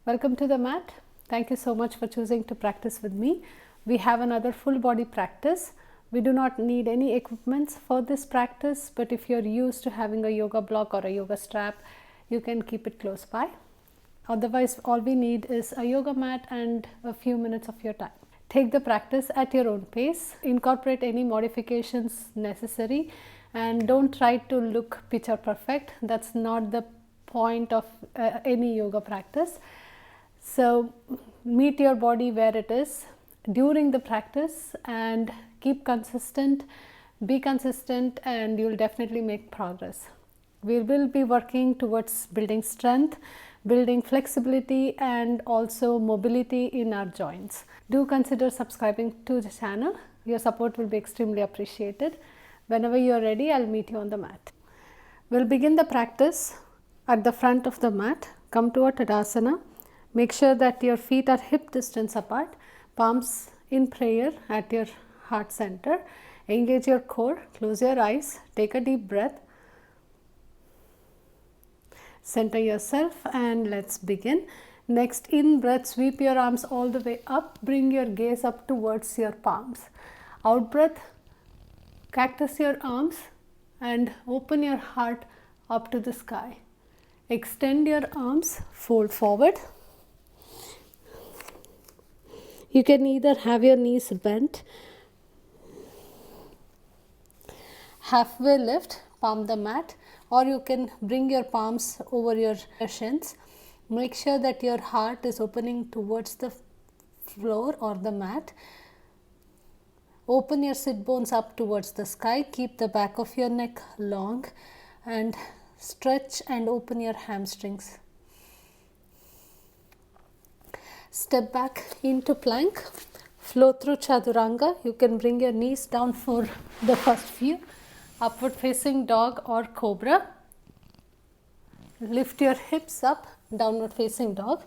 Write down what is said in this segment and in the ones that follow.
Welcome to the mat. Thank you so much for choosing to practice with me. We have another full body practice. We do not need any equipments for this practice, but if you're used to having a yoga block or a yoga strap, you can keep it close by. Otherwise, all we need is a yoga mat and a few minutes of your time. Take the practice at your own pace. Incorporate any modifications necessary and don't try to look picture perfect. That's not the point of any yoga practice. So meet your body where it is during the practice and keep consistent, be consistent, and you'll definitely make progress. We will be working towards building strength, building flexibility, and also mobility in our joints. Do consider subscribing to the channel. Your support will be extremely appreciated. Whenever you are ready, I'll meet you on the mat. We'll begin the practice at the front of the mat. Come to a Tadasana. Make sure that your feet are hip distance apart, palms in prayer at your heart center. Engage your core, close your eyes, take a deep breath. Center yourself and let's begin. Next, in breath, sweep your arms all the way up, bring your gaze up towards your palms. Out breath, cactus your arms and open your heart up to the sky. Extend your arms, fold forward. You can either have your knees bent, halfway lift, palm the mat, or you can bring your palms over your shins. Make sure that your heart is opening towards the floor or the mat. Open your sit bones up towards the sky. Keep the back of your neck long and stretch and open your hamstrings. Step back into plank, flow through Chaturanga. You can bring your knees down for the first few. Upward facing dog or cobra. Lift your hips up, downward facing dog.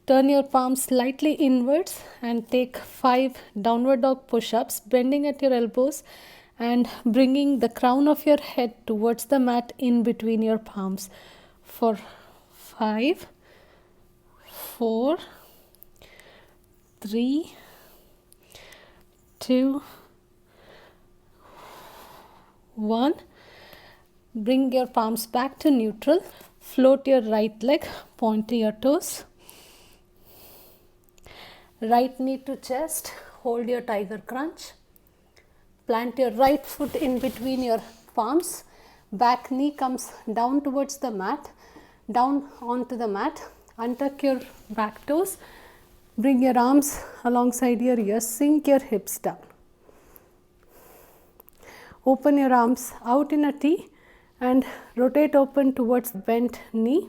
Turn your palms slightly inwards and take 5 downward dog push-ups, bending at your elbows and bringing the crown of your head towards the mat in between your palms for 5, 4, 3, 2, 1. Bring your palms back to neutral. Float your right leg, point to your toes. Right knee to chest, hold your tiger crunch. Plant your right foot in between your palms. Back knee comes down towards the mat. Down onto the mat, untuck your back toes, bring your arms alongside your ears, sink your hips down. Open your arms out in a T and rotate open towards the bent knee.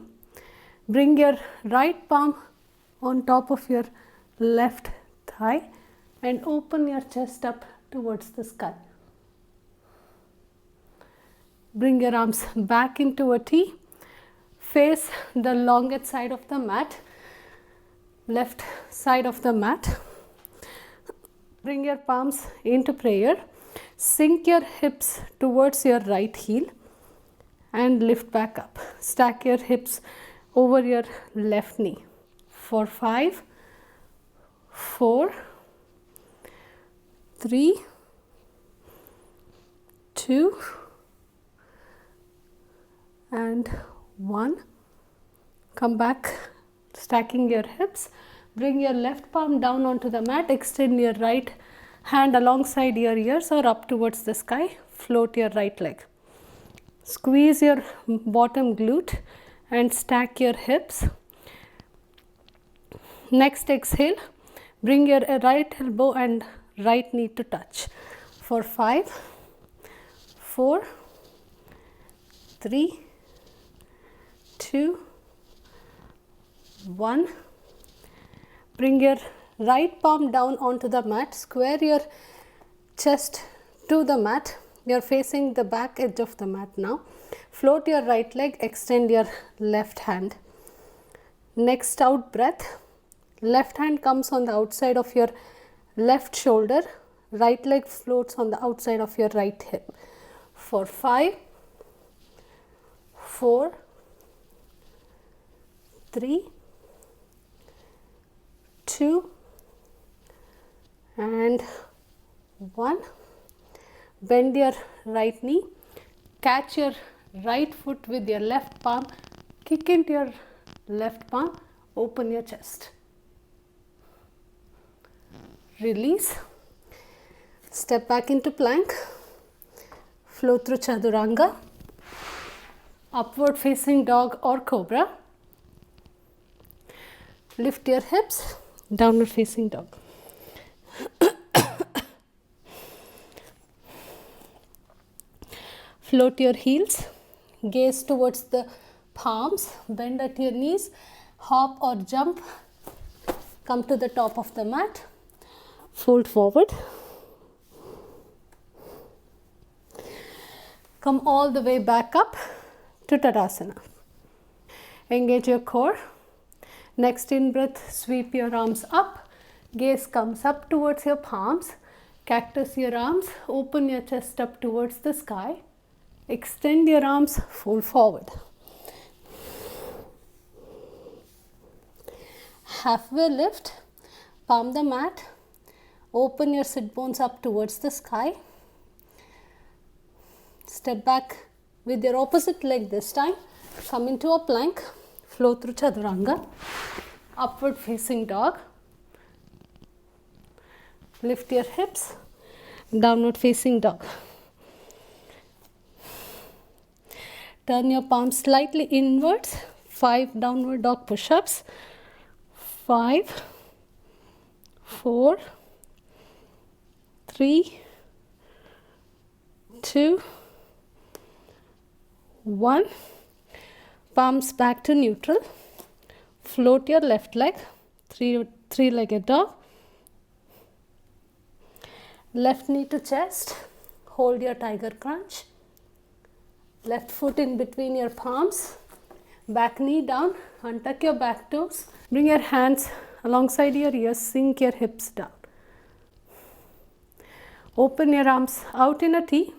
Bring your right palm on top of your left thigh and open your chest up towards the sky. Bring your arms back into a T. Face the longest side of the mat, left side of the mat. Bring your palms into prayer. Sink your hips towards your right heel and lift back up. Stack your hips over your left knee for 5, 4, 3, 2, and 1. Come back, stacking your hips. Bring your left palm down onto the mat. Extend your right hand alongside your ears or up towards the sky. Float your right leg. Squeeze your bottom glute and stack your hips. Next exhale, bring your right elbow and right knee to touch for 5, 4, 3, 2, 1. Bring your right palm down onto the mat. Square your chest to the mat. You are facing the back edge of the mat now. Float your right leg. Extend your left hand. Next out breath. Left hand comes on the outside of your left shoulder. Right leg floats on the outside of your right hip. For 5, 4, 3, 2 and 1. Bend your right knee, catch your right foot with your left palm, kick into your left palm, open your chest. Release, step back into plank, flow through chaturanga, upward facing dog or cobra. Lift your hips, downward facing dog. Float your heels, gaze towards the palms, bend at your knees, hop or jump, come to the top of the mat, fold forward. Come all the way back up to Tadasana. Engage your core. Next in breath, sweep your arms up, gaze comes up towards your palms, cactus your arms, open your chest up towards the sky, extend your arms, fold forward. Halfway lift, palm the mat, open your sit bones up towards the sky, step back with your opposite leg this time, come into a plank, flow through chaturanga, upward facing dog, lift your hips, downward facing dog. Turn your palms slightly inwards, 5 downward dog push-ups, 5, 4, 3, 2, 1. Palms back to neutral. Float your left leg, three-legged dog. Left knee to chest. Hold your tiger crunch. Left foot in between your palms. Back knee down. Untuck your back toes. Bring your hands alongside your ears. Sink your hips down. Open your arms out in a T.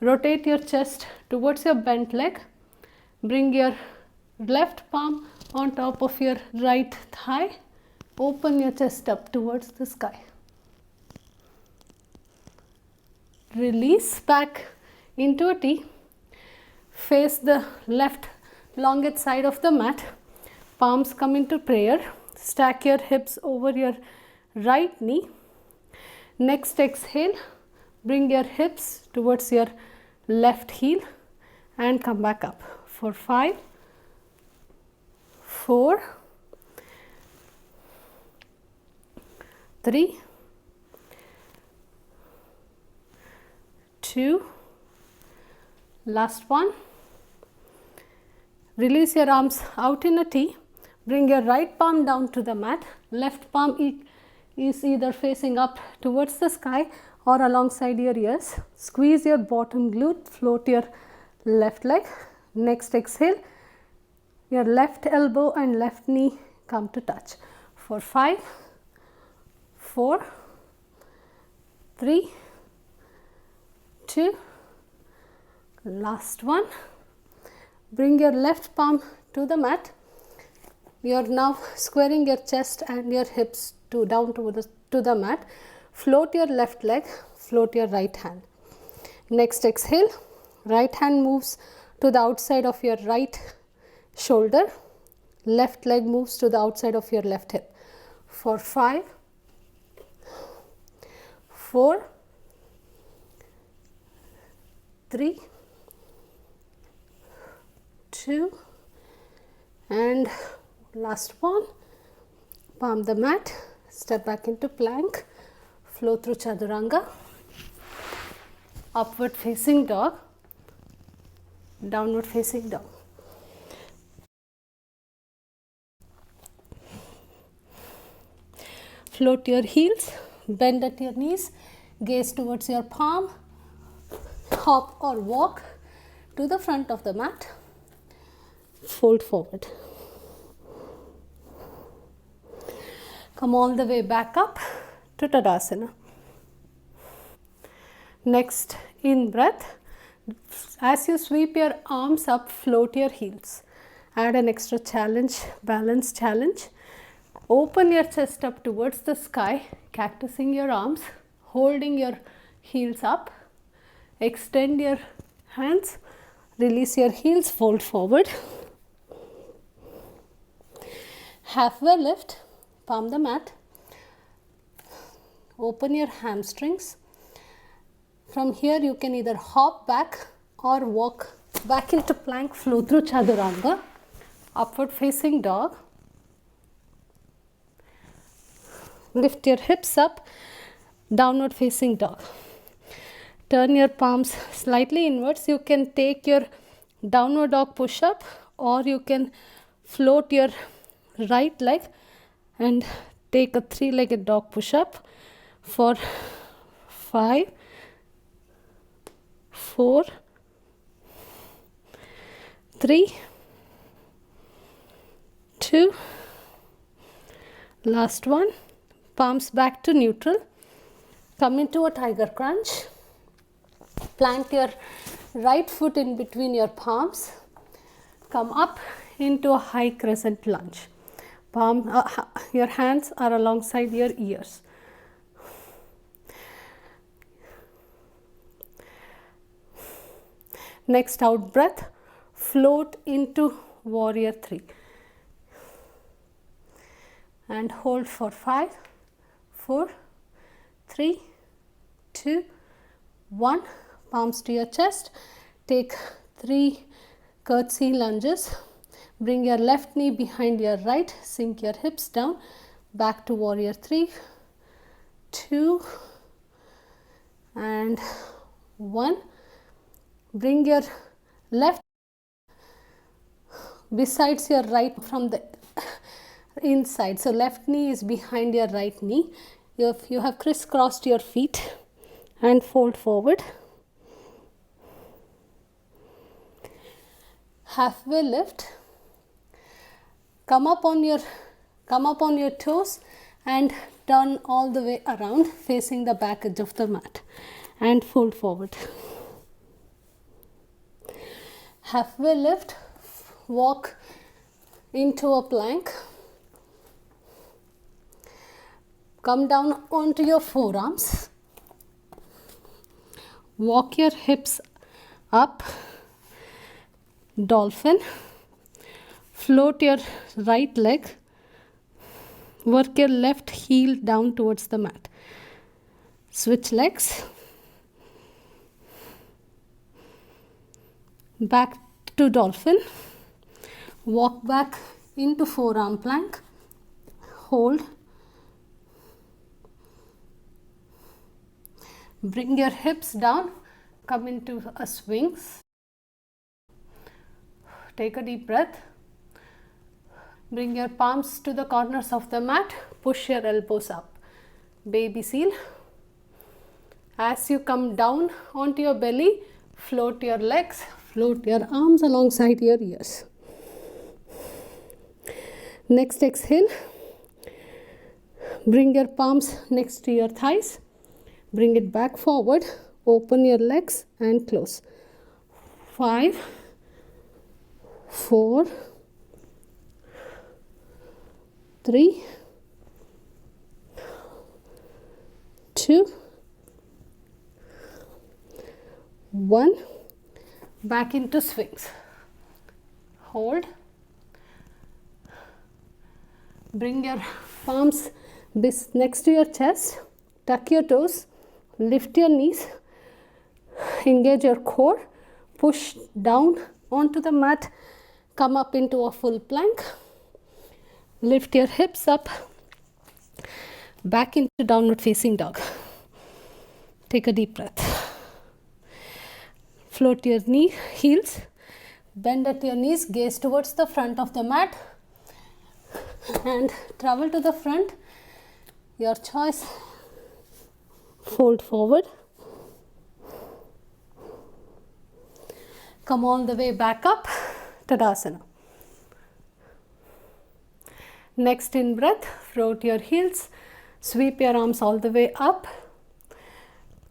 Rotate your chest towards your bent leg. Bring your left palm on top of your right thigh. Open your chest up towards the sky. Release back into a T. Face the left longest side of the mat. Palms come into prayer. Stack your hips over your right knee. Next exhale, bring your hips towards your left heel and come back up for 5, 4, 3, 2, last one. Release your arms out in a T. Bring your right palm down to the mat. Left palm is either facing up towards the sky or alongside your ears. Squeeze your bottom glute, float your left leg. Next exhale, your left elbow and left knee come to touch for 5, 4, 3, 2, last one. Bring your left palm to the mat. You are now squaring your chest and your hips down to the mat. Float your left leg, float your right hand. Next exhale, right hand moves to the outside of your right shoulder. Left leg moves to the outside of your left hip. For 5, 4, 3, 2 and last one. Palm the mat, step back into plank, flow through chaturanga, upward facing dog, downward facing dog. Float your heels, bend at your knees, gaze towards your palm, hop or walk to the front of the mat, fold forward. Come all the way back up to Tadasana. Next, in breath, as you sweep your arms up, float your heels. Add an extra challenge, balance challenge. Open your chest up towards the sky, cactusing your arms, holding your heels up. Extend your hands, release your heels, fold forward. Halfway lift, palm the mat. Open your hamstrings. From here you can either hop back or walk back into plank, flow through chaturanga. Upward facing dog. Lift your hips up, downward facing dog. Turn your palms slightly inwards. You can take your downward dog push up, or you can float your right leg and take a three-legged dog push up for 5, 4, 3, 2, last one. Palms back to neutral. Come into a tiger crunch. Plant your right foot in between your palms. Come up into a high crescent lunge. Your hands are alongside your ears. Next out breath, float into warrior 3. And hold for 5, 4, 3, 2, 1. Palms to your chest. Take 3 curtsy lunges. Bring your left knee behind your right. Sink your hips down. Back to warrior 3, 2, and 1. Bring your left besides your right from the inside. So left knee is behind your right knee. You have crisscrossed your feet and fold forward. Halfway lift. Come up on your toes and turn all the way around, facing the back edge of the mat, and fold forward. Halfway lift. Walk into a plank. Come down onto your forearms. Walk your hips up. Dolphin. Float your right leg. Work your left heel down towards the mat. Switch legs. Back to dolphin. Walk back into forearm plank. Hold. Bring your hips down. Come into a swings. Take a deep breath. Bring your palms to the corners of the mat. Push your elbows up. Baby seal. As you come down onto your belly, float your legs, float your arms alongside your ears. Next exhale. Bring your palms next to your thighs. Bring it back forward. Open your legs and close. 5, 4, 3, 2, 1. Back into swings. Hold. Bring your palms next to your chest. Tuck your toes. Lift your knees. Engage your core. Push down onto the mat. Come up into a full plank. Lift your hips up. Back into downward facing dog. Take a deep breath. Float your heels. Bend at your knees. Gaze towards the front of the mat. And travel to the front. Your choice. Fold forward. Come all the way back up. Tadasana. Next in breath, float your heels. Sweep your arms all the way up.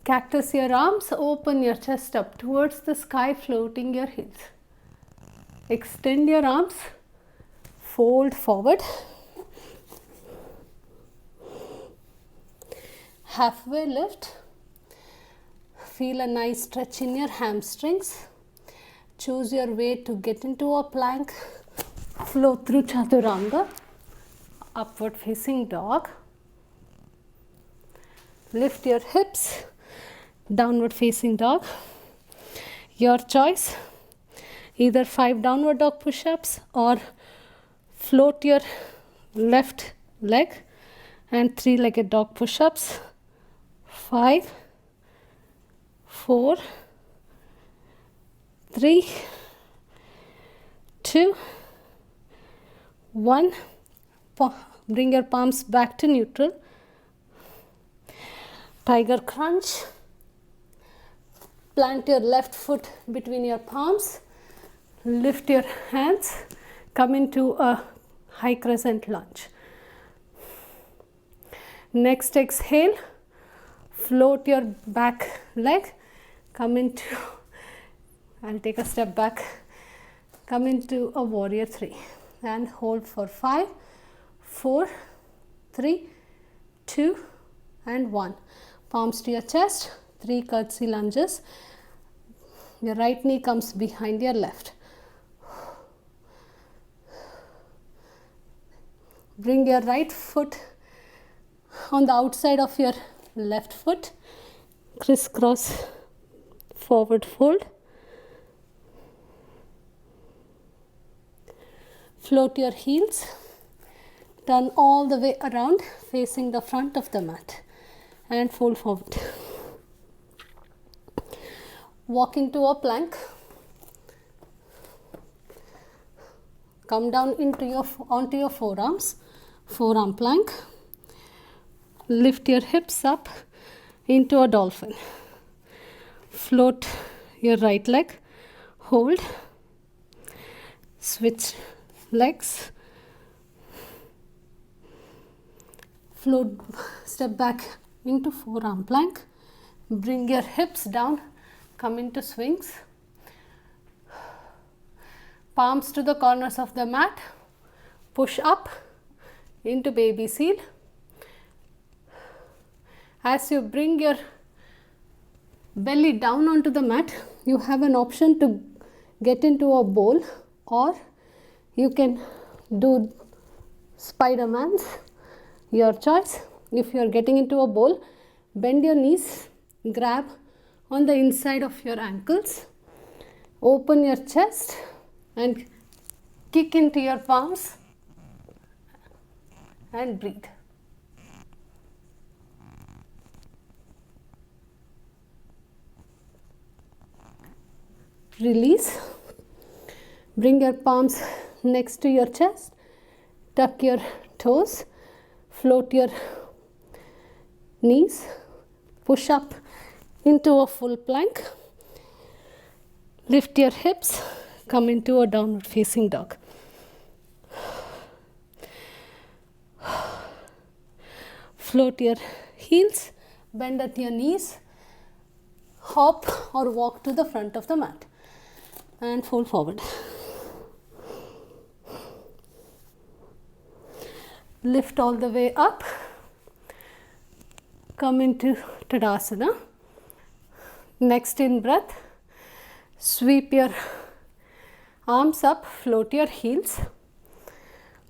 Cactus your arms. Open your chest up towards the sky, floating your heels. Extend your arms. fold forward, halfway lift, feel a nice stretch in your hamstrings, choose your way to get into a plank, flow through chaturanga, upward facing dog, lift your hips, downward facing dog, your choice, either 5 downward dog push-ups or float your left leg and 3-legged dog push-ups. 5, 4, 3, 2, 1. Bring your palms back to neutral. Tiger crunch. Plant your left foot between your palms. Lift your hands. Come into a high crescent lunge. Next exhale. Float your back leg. Come into, I'll take a step back. Come into a warrior 3 and hold for 5, 4, 3, 2 and 1. Palms to your chest, 3 curtsy lunges. Your right knee comes behind your left. Bring your right foot on the outside of your left foot. Crisscross forward fold. Float your heels. Turn all the way around facing the front of the mat and fold forward. Walk into a plank. Come down onto your forearms. Forearm plank. Lift your hips up into a dolphin. Float your right leg. Hold. Switch legs. Float, step back into forearm plank. Bring your hips down. Come into swings. Palms to the corners of the mat. Push up into baby seal. As you bring your belly down onto the mat, you have an option to get into a bowl, or you can do Spider-Man's, your choice. If you are getting into a bowl, bend your knees, grab on the inside of your ankles, open your chest and kick into your palms and breathe. Release. Bring your palms next to your chest. Tuck your toes. Float your knees. Push up into a full plank. Lift your hips. Come into a downward facing dog. Float your heels. Bend at your knees. Hop or walk to the front of the mat and fold forward. Lift all the way up. Come into Tadasana. Next in breath, sweep your arms up, float your heels.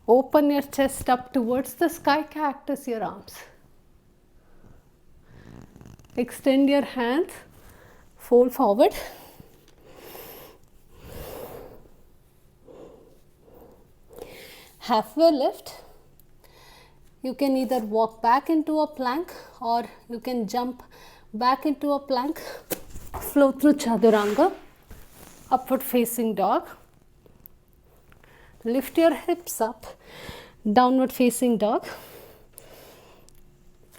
Open your chest up towards the sky, cactus your arms. Extend your hands, fold forward. Halfway lift. You can either walk back into a plank or you can jump back into a plank. Flow through chaturanga, upward facing dog. Lift your hips up, downward facing dog.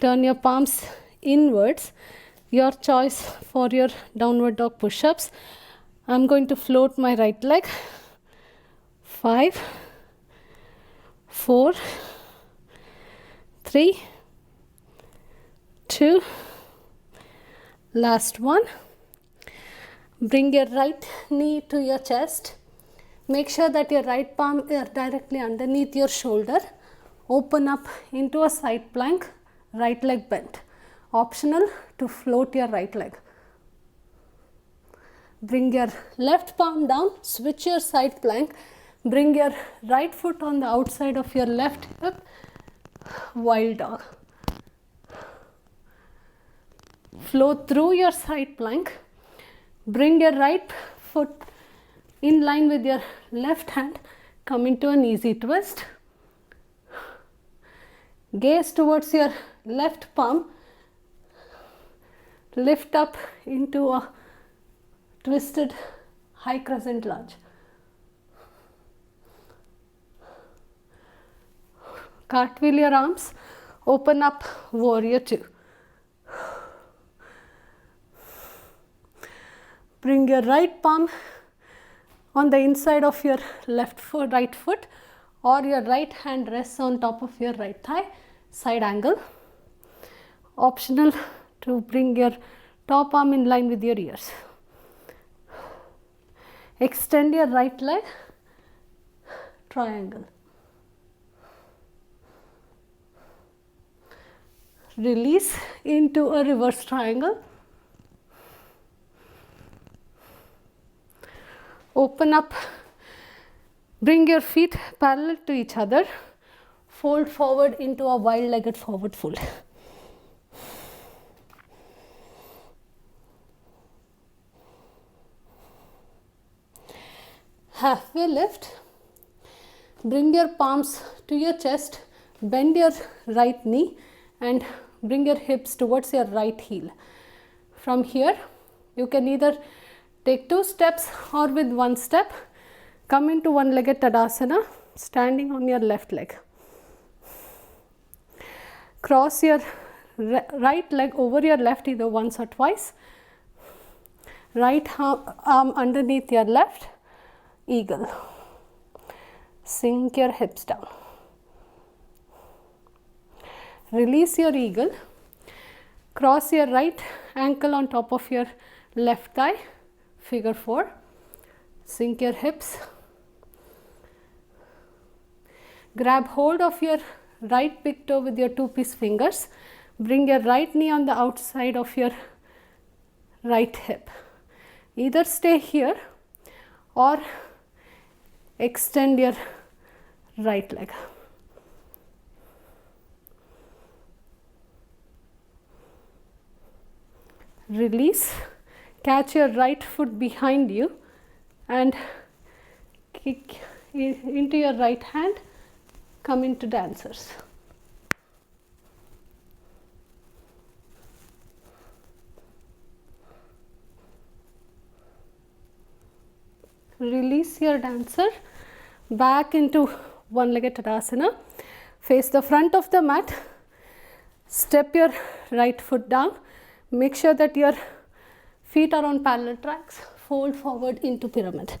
Turn your palms inwards. Your choice for your downward dog push-ups. I'm going to float my right leg. 5, 4, 3, 2, last one. Bring your right knee to your chest. Make sure that your right palm is directly underneath your shoulder. Open up into a side plank, right leg bent. Optional to float your right leg. Bring your left palm down, switch your side plank, bring your right foot on the outside of your left hip, wild dog. Float through your side plank, bring your right foot in line with your left hand, come into an easy twist. Gaze towards your left palm, lift up into a twisted high crescent lunge. Cartwheel your arms, open up warrior two. Bring your right palm on the inside of your right foot, or your right hand rests on top of your right thigh, side angle. Optional to bring your top arm in line with your ears. Extend your right leg, triangle. Release into a reverse triangle. Open up, bring your feet parallel to each other, fold forward into a wide-legged forward fold. Halfway lift, bring your palms to your chest, bend your right knee and bring your hips towards your right heel. From here, you can either take 2 steps or with 1 step, come into one-legged Tadasana, standing on your left leg. Cross your right leg over your left either once or twice. Right arm underneath your left, eagle. Sink your hips down. Release your eagle. Cross your right ankle on top of your left thigh, figure 4. Sink your hips. Grab hold of your right big toe with your 2-piece fingers. Bring your right knee on the outside of your right hip. Either stay here or extend your right leg. Release. Catch your right foot behind you and kick into your right hand. Come into dancers. Release your dancer. Back into one-legged Tadasana. Face the front of the mat. Step your right foot down. Make sure that your feet are on parallel tracks. Fold forward into pyramid.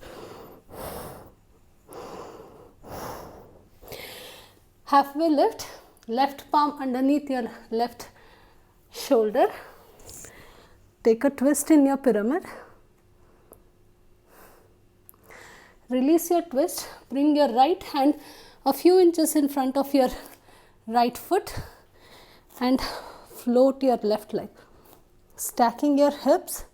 Halfway lift. Left palm underneath your left shoulder. Take a twist in your pyramid. Release your twist. Bring your right hand a few inches in front of your right foot and float your left leg. Stacking your hips.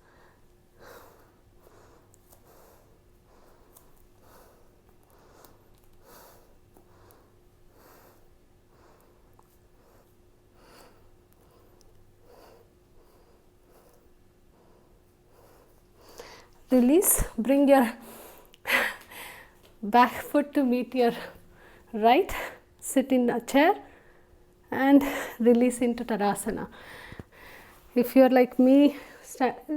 Release. Bring your back foot to meet your right. Sit in a chair and release into Tadasana. If you are like me,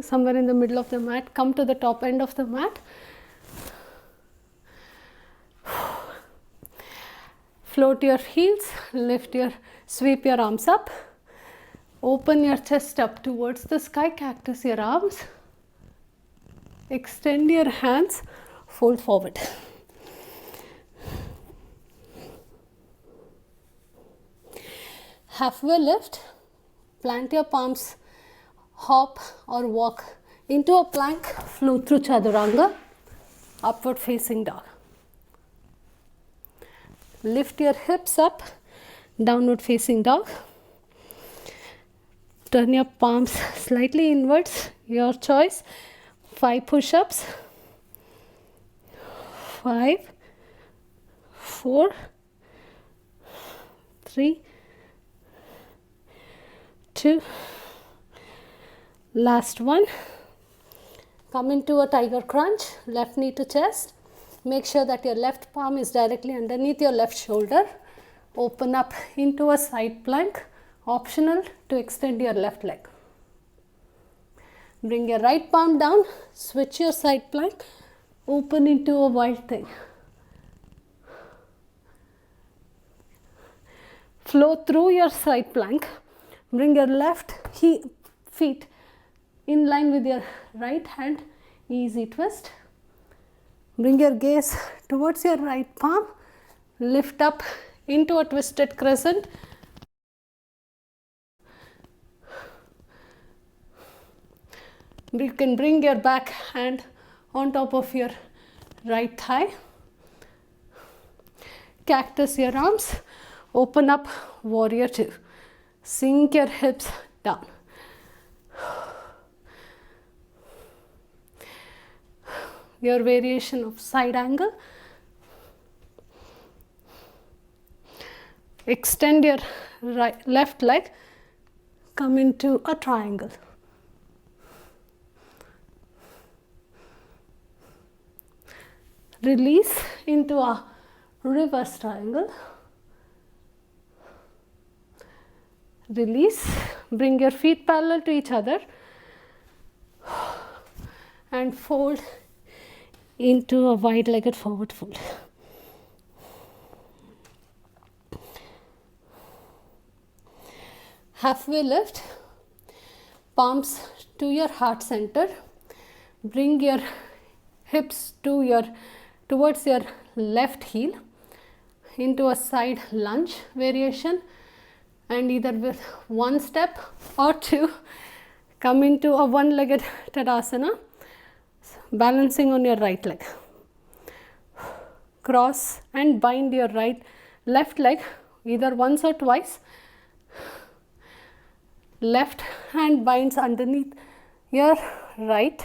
somewhere in the middle of the mat, come to the top end of the mat. Float your heels, sweep your arms up. Open your chest up towards the sky, cactus your arms. Extend your hands, fold forward. Halfway lift, plant your palms, hop or walk into a plank, flow through Chaturanga, upward facing dog. Lift your hips up, downward facing dog. Turn your palms slightly inwards, your choice. 5 push-ups. 5, 4, 3, 2, last one. Come into a tiger crunch, left knee to chest. Make sure that your left palm is directly underneath your left shoulder. Open up into a side plank, optional to extend your left leg. Bring your right palm down, switch your side plank, open into a wild thing. Flow through your side plank. Bring your left feet in line with your right hand, easy twist. Bring your gaze towards your right palm, lift up into a twisted crescent. You can bring your back hand on top of your right thigh. Cactus your arms, open up, warrior 2. Sink your hips down. Your variation of side angle. Extend your left leg, come into a triangle. Release into a reverse triangle. Release, bring your feet parallel to each other and fold into a wide-legged forward fold. Halfway lift, palms to your heart center. Bring your hips towards your left heel into a side lunge variation, and either with one step or two, come into a one-legged Tadasana, balancing on your right leg. Cross and bind your left leg either once or twice. Left hand binds underneath your right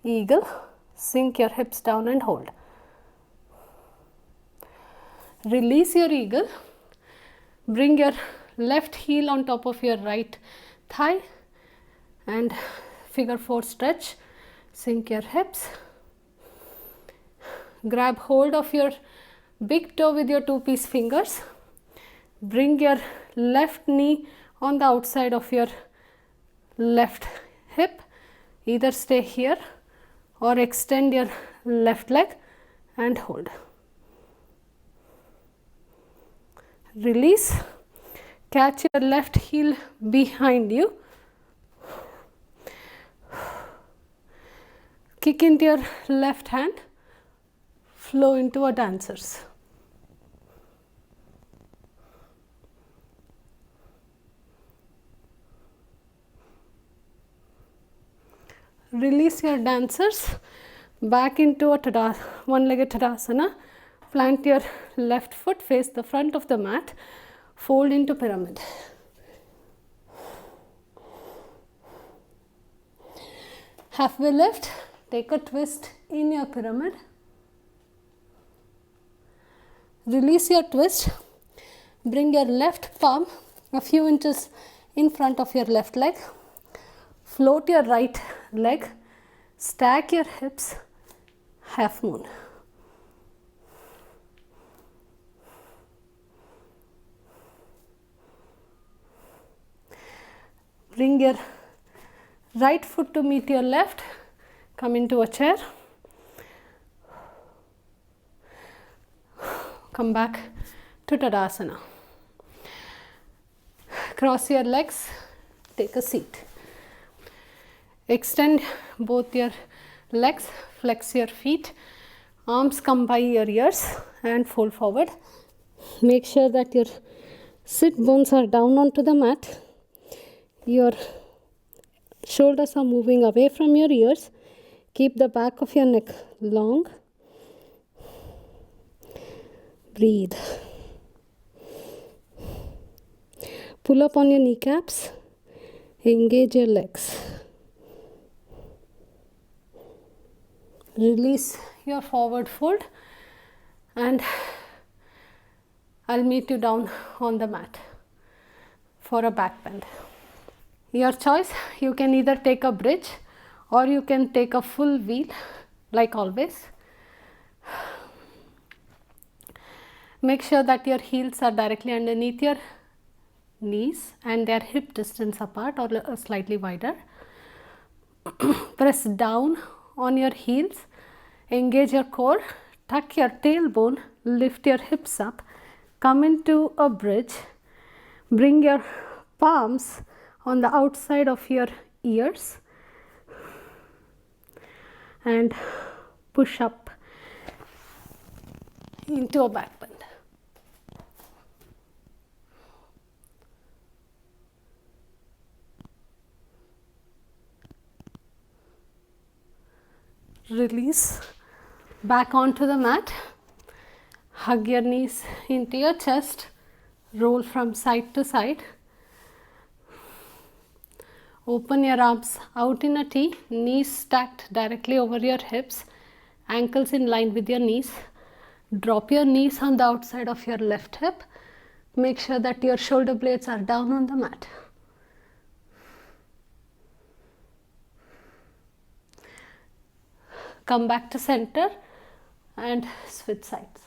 eagle. Sink your hips down and hold. Release your eagle. Bring your left heel on top of your right thigh and figure 4 stretch. Sink your hips. Grab hold of your big toe with your 2-piece fingers. Bring your left knee on the outside of your left hip. Either stay here or extend your left leg and hold. Release. Catch your left heel behind you. Kick into your left hand. Flow into a dancer's. Release your dancers back into a one-legged Tadasana. Plant your left foot, face the front of the mat, fold into pyramid. Halfway lift, take a twist in your pyramid. Release your twist. Bring your left palm a few inches in front of your left leg. Float your right leg. Stack your hips. Half moon. Bring your right foot to meet your left. Come into a chair. Come back to Tadasana. Cross your legs. Take a seat. Extend both your legs. Flex your feet. Arms come by your ears and fold forward. Make sure that your sit bones are down onto the mat. Your shoulders are moving away from your ears. Keep the back of your neck long. Breathe. Pull up on your kneecaps, engage your legs. Release your forward fold, and I'll meet you down on the mat for a back bend. Your choice, you can either take a bridge or you can take a full wheel like always. Make sure that your heels are directly underneath your knees and they are hip distance apart or slightly wider. Press down on your heels, engage your core, tuck your tailbone, lift your hips up, come into a bridge, bring your palms on the outside of your ears and push up into a back bend. Release back onto the mat, hug your knees into your chest, roll from side to side. Open your arms out in a T, knees stacked directly over your hips, ankles in line with your knees. Drop your knees on the outside of your left hip. Make sure that your shoulder blades are down on the mat. Come back to center and switch sides.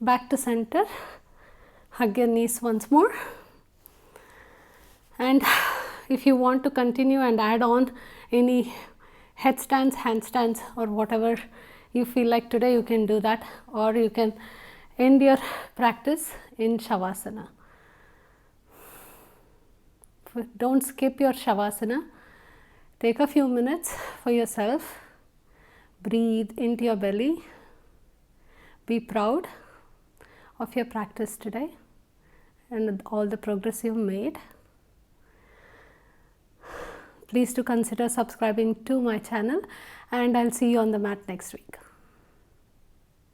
Back to center, hug your knees once more, and if you want to continue and add on any headstands, handstands or whatever you feel like today, you can do that, or you can end your practice in Shavasana. Don't skip your Shavasana. Take a few minutes for yourself. Breathe into your belly. Be proud of your practice today and all the progress you've made. Please do consider subscribing to my channel, and I'll see you on the mat next week.